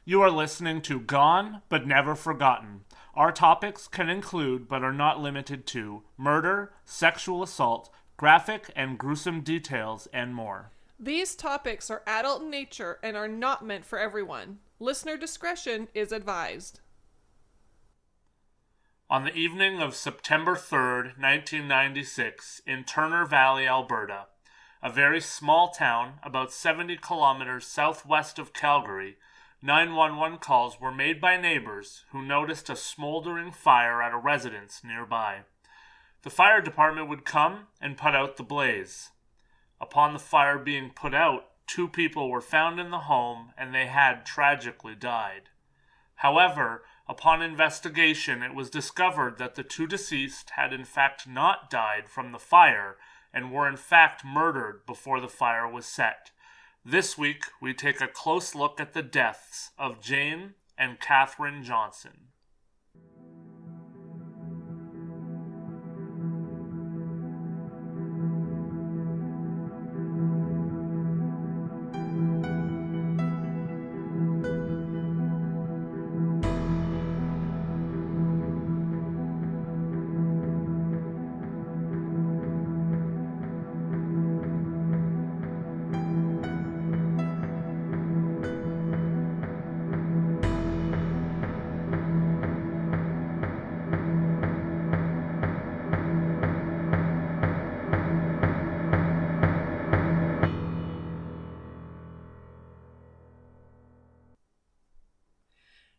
You are listening to Gone But Never Forgotten. Our topics can include, but are not limited to, murder, sexual assault, graphic and gruesome details, and more. These topics are adult in nature and are not meant for everyone. Listener discretion is advised. On the evening of September 3rd, 1996, in Turner Valley, Alberta, a very small town about 70 kilometers southwest of Calgary, 911 calls were made by neighbors who noticed a smoldering fire at a residence nearby. The fire department would come and put out the blaze. Upon the fire being put out, 2 people were found in the home and they had tragically died. However, upon investigation, it was discovered that the 2 deceased had in fact not died from the fire and were in fact murdered before the fire was set. This week, we take a close look at the deaths of Jane and Cathryn Johnson.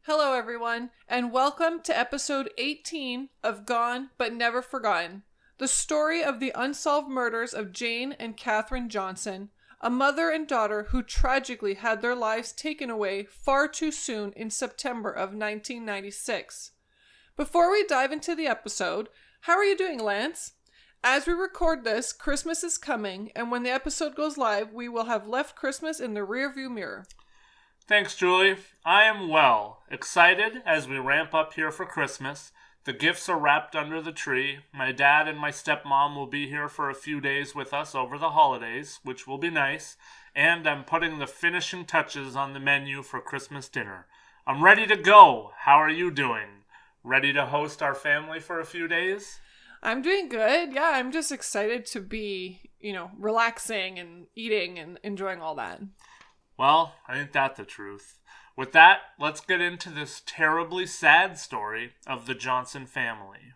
Hello, everyone, and welcome to episode 18 of Gone But Never Forgotten, the story of the unsolved murders of Jane and Cathryn Johnson, a mother and daughter who tragically had their lives taken away far too soon in September of 1996. Before we dive into the episode, how are you doing, Lance? As we record this, Christmas is coming, and when the episode goes live, we will have left Christmas in the rearview mirror. Thanks, Julie. I am well. Excited as we ramp up here for Christmas. The gifts are wrapped under the tree. My dad and my stepmom will be here for a few days with us over the holidays, which will be nice. And I'm putting the finishing touches on the menu for Christmas dinner. I'm ready to go. How are you doing? Ready to host our family for a few days? I'm doing good. Yeah, I'm just excited to be, relaxing and eating and enjoying all that. Well, ain't that the truth? With that, let's get into this terribly sad story of the Johnson family.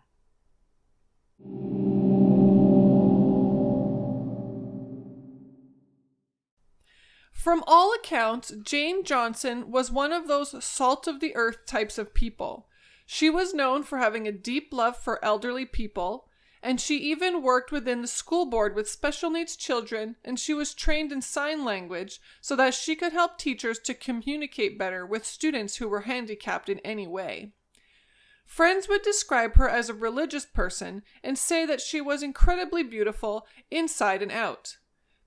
From all accounts, Jane Johnson was one of those salt-of-the-earth types of people. She was known for having a deep love for elderly people, and she even worked within the school board with special needs children, and she was trained in sign language so that she could help teachers to communicate better with students who were handicapped in any way. Friends would describe her as a religious person and say that she was incredibly beautiful inside and out.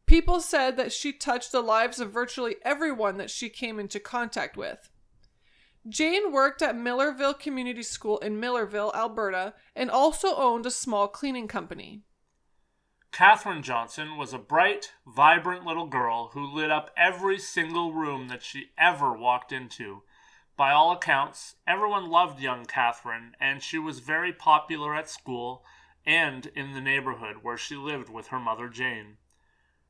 People said that she touched the lives of virtually everyone that she came into contact with. Jane worked at Millerville Community School in Millerville, Alberta, and also owned a small cleaning company. Cathryn Johnson was a bright, vibrant little girl who lit up every single room that she ever walked into. By all accounts, everyone loved young Cathryn, and she was very popular at school and in the neighborhood where she lived with her mother Jane.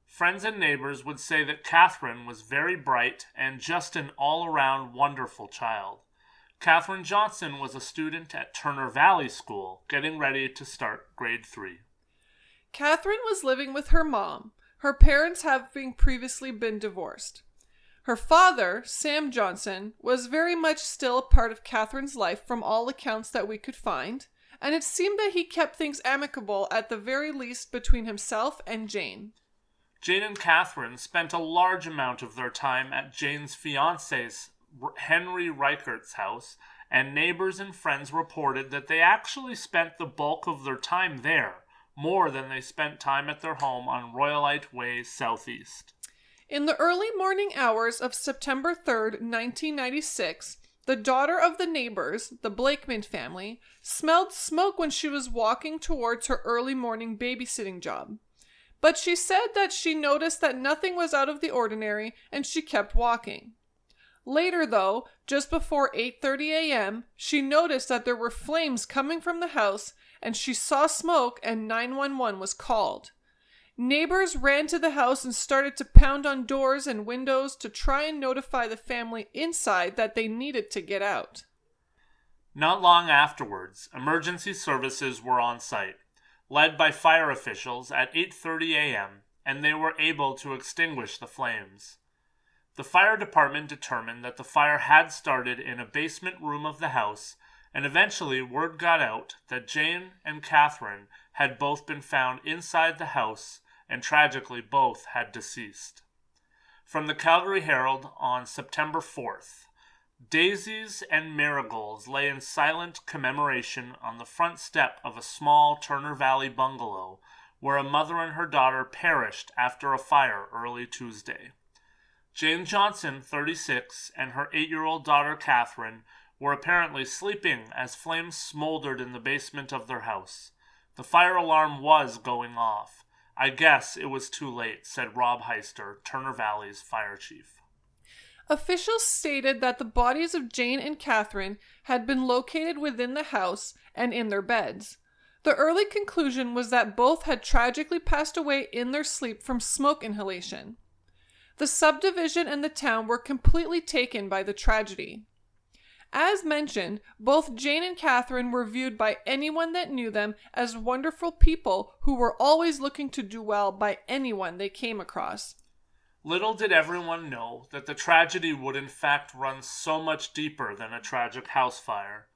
Friends and neighbors would say that Cathryn was very bright and just an all-around wonderful child. Cathryn Johnson was a student at Turner Valley School, getting ready to start grade 3. Cathryn was living with her mom, her parents having previously been divorced. Her father, Sam Johnson, was very much still a part of Cathryn's life from all accounts that we could find, and it seemed that he kept things amicable at the very least between himself and Jane. Jane and Cathryn spent a large amount of their time at Jane's fiancé's Henry Reichert's house, and neighbors and friends reported that they actually spent the bulk of their time there, more than they spent time at their home on Royalite Way Southeast. In the early morning hours of September 3rd, 1996, the daughter of the neighbors, the Blakeman family, smelled smoke when she was walking towards her early morning babysitting job. But she said that she noticed that nothing was out of the ordinary and she kept walking. Later, though, just before 8:30 a.m., she noticed that there were flames coming from the house, and she saw smoke, and 911 was called. Neighbors ran to the house and started to pound on doors and windows to try and notify the family inside that they needed to get out. Not long afterwards, emergency services were on site, led by fire officials at 8:30 a.m., and they were able to extinguish the flames. The fire department determined that the fire had started in a basement room of the house, and eventually word got out that Jane and Cathryn had both been found inside the house, and tragically both had deceased. From the Calgary Herald on September 4th, daisies and marigolds lay in silent commemoration on the front step of a small Turner Valley bungalow where a mother and her daughter perished after a fire early Tuesday. Jane Johnson, 36, and her 8-year-old daughter Cathryn were apparently sleeping as flames smoldered in the basement of their house. The fire alarm was going off. I guess it was too late, said Rob Heister, Turner Valley's fire chief. Officials stated that the bodies of Jane and Cathryn had been located within the house and in their beds. The early conclusion was that both had tragically passed away in their sleep from smoke inhalation. The subdivision and the town were completely taken by the tragedy. As mentioned, both Jane and Cathryn were viewed by anyone that knew them as wonderful people who were always looking to do well by anyone they came across. Little did everyone know that the tragedy would in fact run so much deeper than a tragic house fire.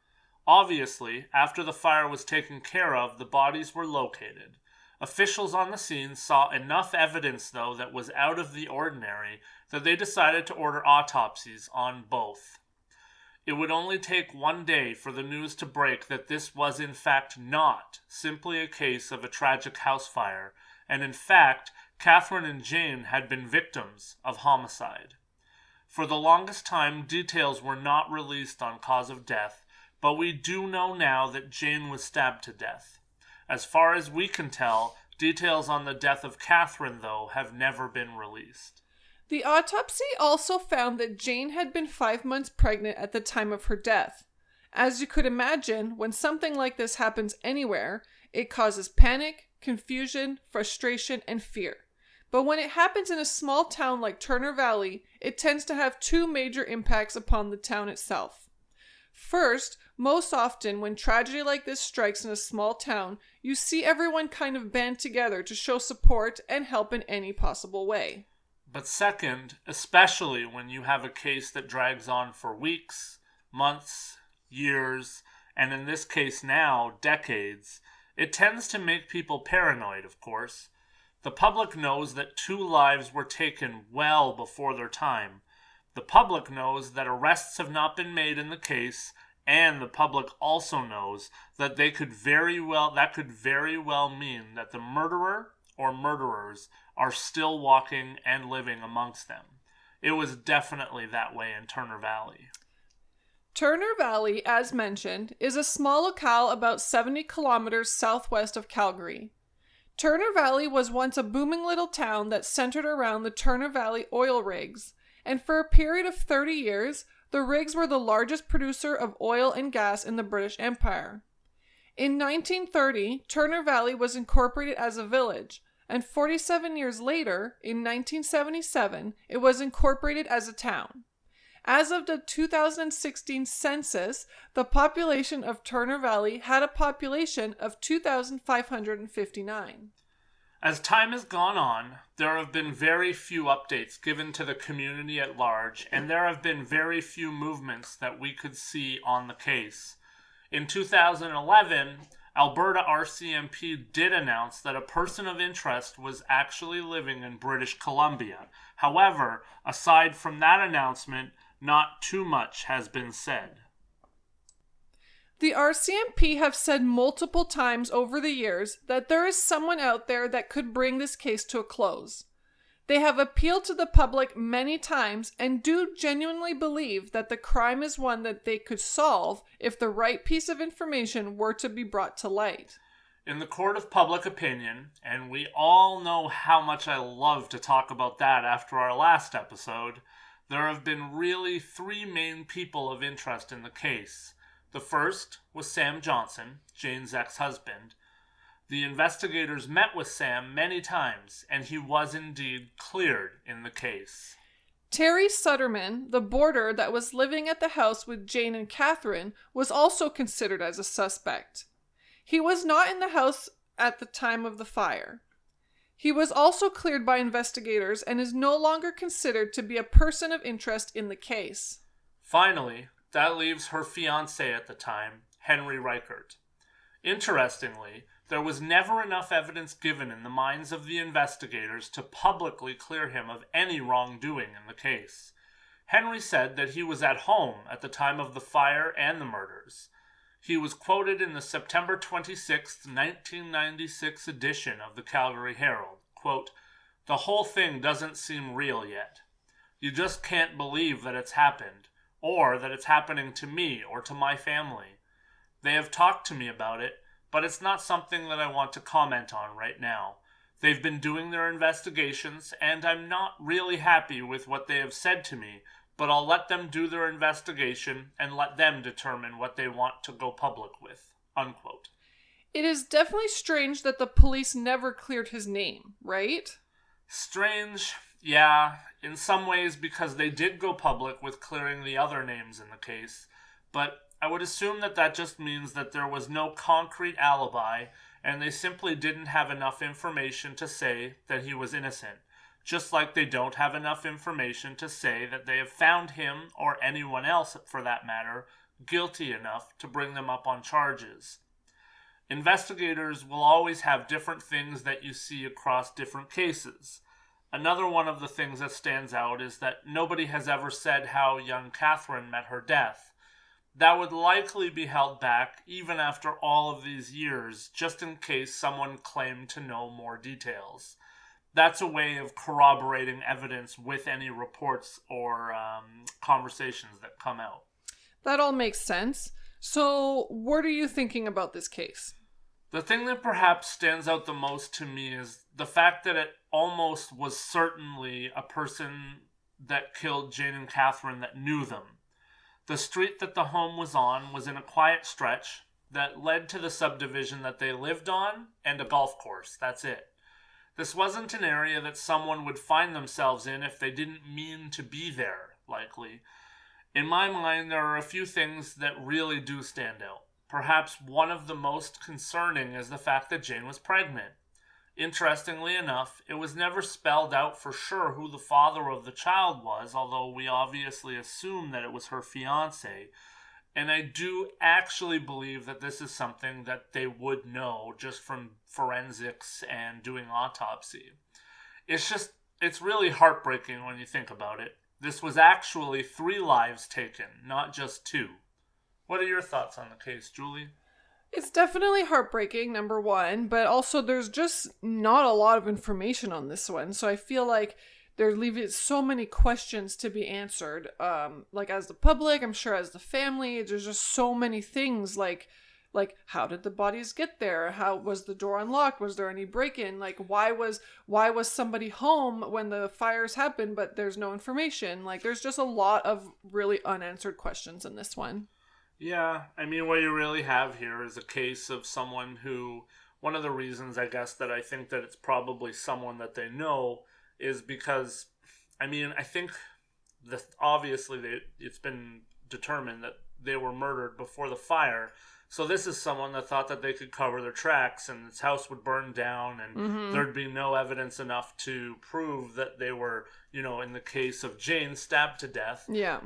Obviously, after the fire was taken care of, the bodies were located. Officials on the scene saw enough evidence, though, that was out of the ordinary that they decided to order autopsies on both. It would only take one day for the news to break that this was in fact not simply a case of a tragic house fire, and in fact, Cathryn and Jane had been victims of homicide. For the longest time, details were not released on cause of death, but we do know now that Jane was stabbed to death. As far as we can tell, details on the death of Cathryn, though, have never been released. The autopsy also found that Jane had been 5 months pregnant at the time of her death. As you could imagine, when something like this happens anywhere, it causes panic, confusion, frustration, and fear. But when it happens in a small town like Turner Valley, it tends to have two major impacts upon the town itself. First, most often when tragedy like this strikes in a small town, you see everyone kind of band together to show support and help in any possible way. But second, especially when you have a case that drags on for weeks, months, years, and in this case now, decades, it tends to make people paranoid, of course. The public knows that 2 lives were taken well before their time. The public knows that arrests have not been made in the case, and the public also knows that that could very well mean that the murderer or murderers are still walking and living amongst them. It was definitely that way in Turner Valley. Turner Valley, as mentioned, is a small locale about 70 kilometers southwest of Calgary. Turner Valley was once a booming little town that centered around the Turner Valley oil rigs, and for a period of 30 years, the rigs were the largest producer of oil and gas in the British Empire. In 1930, Turner Valley was incorporated as a village, and 47 years later, in 1977, it was incorporated as a town. As of the 2016 census, the population of Turner Valley had a population of 2,559. As time has gone on, there have been very few updates given to the community at large, and there have been very few movements that we could see on the case. In 2011, Alberta RCMP did announce that a person of interest was actually living in British Columbia. However, aside from that announcement, not too much has been said. The RCMP have said multiple times over the years that there is someone out there that could bring this case to a close. They have appealed to the public many times and do genuinely believe that the crime is one that they could solve if the right piece of information were to be brought to light. In the court of public opinion, and we all know how much I love to talk about that after our last episode, there have been really three main people of interest in the case. The first was Sam Johnson, Jane's ex-husband. The investigators met with Sam many times, and he was indeed cleared in the case. Terry Sutterman, the boarder that was living at the house with Jane and Cathryn, was also considered as a suspect. He was not in the house at the time of the fire. He was also cleared by investigators and is no longer considered to be a person of interest in the case. Finally, that leaves her fiancé at the time, Henry Reichert. Interestingly, there was never enough evidence given in the minds of the investigators to publicly clear him of any wrongdoing in the case. Henry said that he was at home at the time of the fire and the murders. He was quoted in the September 26, 1996 edition of the Calgary Herald, quote, "The whole thing doesn't seem real yet. You just can't believe that it's happened, or that it's happening to me or to my family. They have talked to me about it, but it's not something that I want to comment on right now. They've been doing their investigations, and I'm not really happy with what they have said to me, but I'll let them do their investigation and let them determine what they want to go public with." Unquote. It is definitely strange that the police never cleared his name, right? Strange, yeah, in some ways because they did go public with clearing the other names in the case, but I would assume that that just means that there was no concrete alibi and they simply didn't have enough information to say that he was innocent, just like they don't have enough information to say that they have found him, or anyone else for that matter, guilty enough to bring them up on charges. Investigators will always have different things that you see across different cases. Another one of the things that stands out is that nobody has ever said how young Cathryn met her death. That would likely be held back even after all of these years, just in case someone claimed to know more details. That's a way of corroborating evidence with any reports or conversations that come out. That all makes sense. So, what are you thinking about this case? The thing that perhaps stands out the most to me is the fact that it almost was certainly a person that killed Jane and Cathryn that knew them. The street that the home was on was in a quiet stretch that led to the subdivision that they lived on and a golf course. That's it. This wasn't an area that someone would find themselves in if they didn't mean to be there, likely. In my mind, there are a few things that really do stand out. Perhaps one of the most concerning is the fact that Jane was pregnant. Interestingly enough, it was never spelled out for sure who the father of the child was, although we obviously assume that it was her fiancé. And I do actually believe that this is something that they would know just from forensics and doing autopsy. It's really heartbreaking when you think about it. This was actually 3 lives taken, not just 2. What are your thoughts on the case, Julie? It's definitely heartbreaking, number one, but also there's just not a lot of information on this one. So I feel like they're leaving so many questions to be answered. Like as the public, I'm sure as the family, there's just so many things like how did the bodies get there? How was the door unlocked? Was there any break-in? Like why was somebody home when the fires happened, but there's no information? Like there's just a lot of really unanswered questions in this one. Yeah, I mean, what you really have here is a case of someone who, one of the reasons, I guess, that I think that it's probably someone that they know is because, I mean, I think that obviously it's been determined that they were murdered before the fire. So this is someone that thought that they could cover their tracks and his house would burn down and there'd be no evidence enough to prove that they were, in the case of Jane, stabbed to death. Yeah.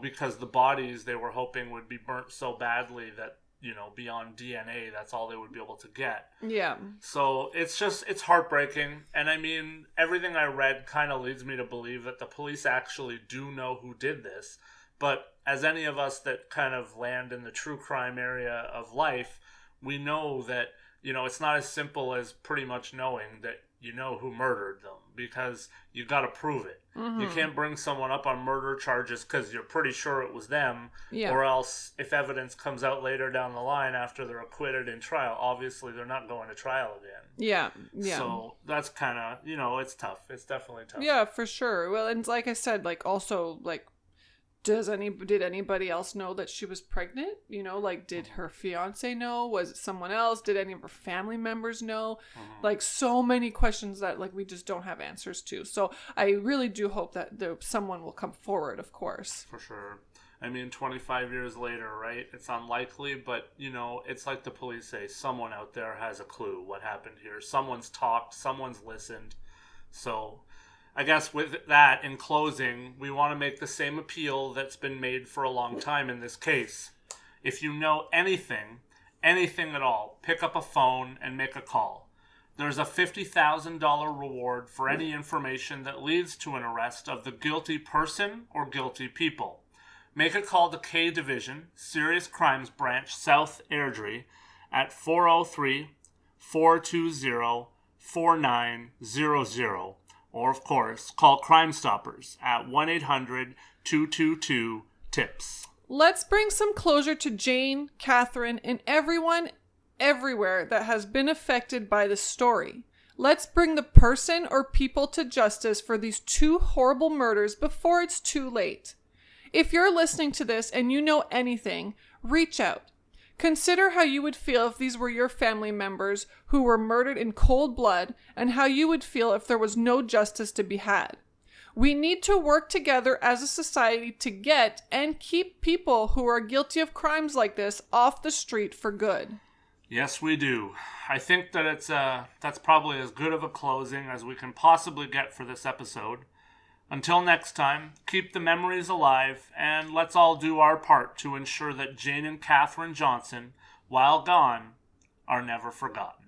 Because the bodies they were hoping would be burnt so badly that, beyond DNA, that's all they would be able to get. Yeah. So it's heartbreaking. And I mean, everything I read kind of leads me to believe that the police actually do know who did this. But as any of us that kind of land in the true crime area of life, we know that, it's not as simple as pretty much knowing that, you know who murdered them, because you got to prove it. Mm-hmm. You can't bring someone up on murder charges because you're pretty sure it was them, Yeah. or else if evidence comes out later down the line after they're acquitted in trial, obviously they're not going to trial again. Yeah, yeah. So that's kind of, it's tough. It's definitely tough. Yeah, for sure. Well, and like I said, like also like, did anybody else know that she was pregnant? You know, like did her fiance know? Was it someone else? Did any of her family members know? Mm-hmm. Like so many questions that like we just don't have answers to. So I really do hope that someone will come forward, of course. For sure. I mean, 25 years later, right? It's unlikely, but, it's like the police say, someone out there has a clue what happened here. Someone's talked, someone's listened. So I guess with that, in closing, we want to make the same appeal that's been made for a long time in this case. If you know anything at all, pick up a phone and make a call. There's a $50,000 reward for any information that leads to an arrest of the guilty person or guilty people. Make a call to K Division, Serious Crimes Branch, South Airdrie, at 403-420-4900. Or, of course, call Crime Stoppers at 1-800-222-TIPS. Let's bring some closure to Jane, Cathryn, and everyone everywhere that has been affected by this story. Let's bring the person or people to justice for these two horrible murders before it's too late. If you're listening to this and you know anything, reach out. Consider how you would feel if these were your family members who were murdered in cold blood, and how you would feel if there was no justice to be had. We need to work together as a society to get and keep people who are guilty of crimes like this off the street for good. Yes, we do. I think that that's probably as good of a closing as we can possibly get for this episode. Until next time, keep the memories alive, and let's all do our part to ensure that Jane and Cathryn Johnson, while gone, are never forgotten.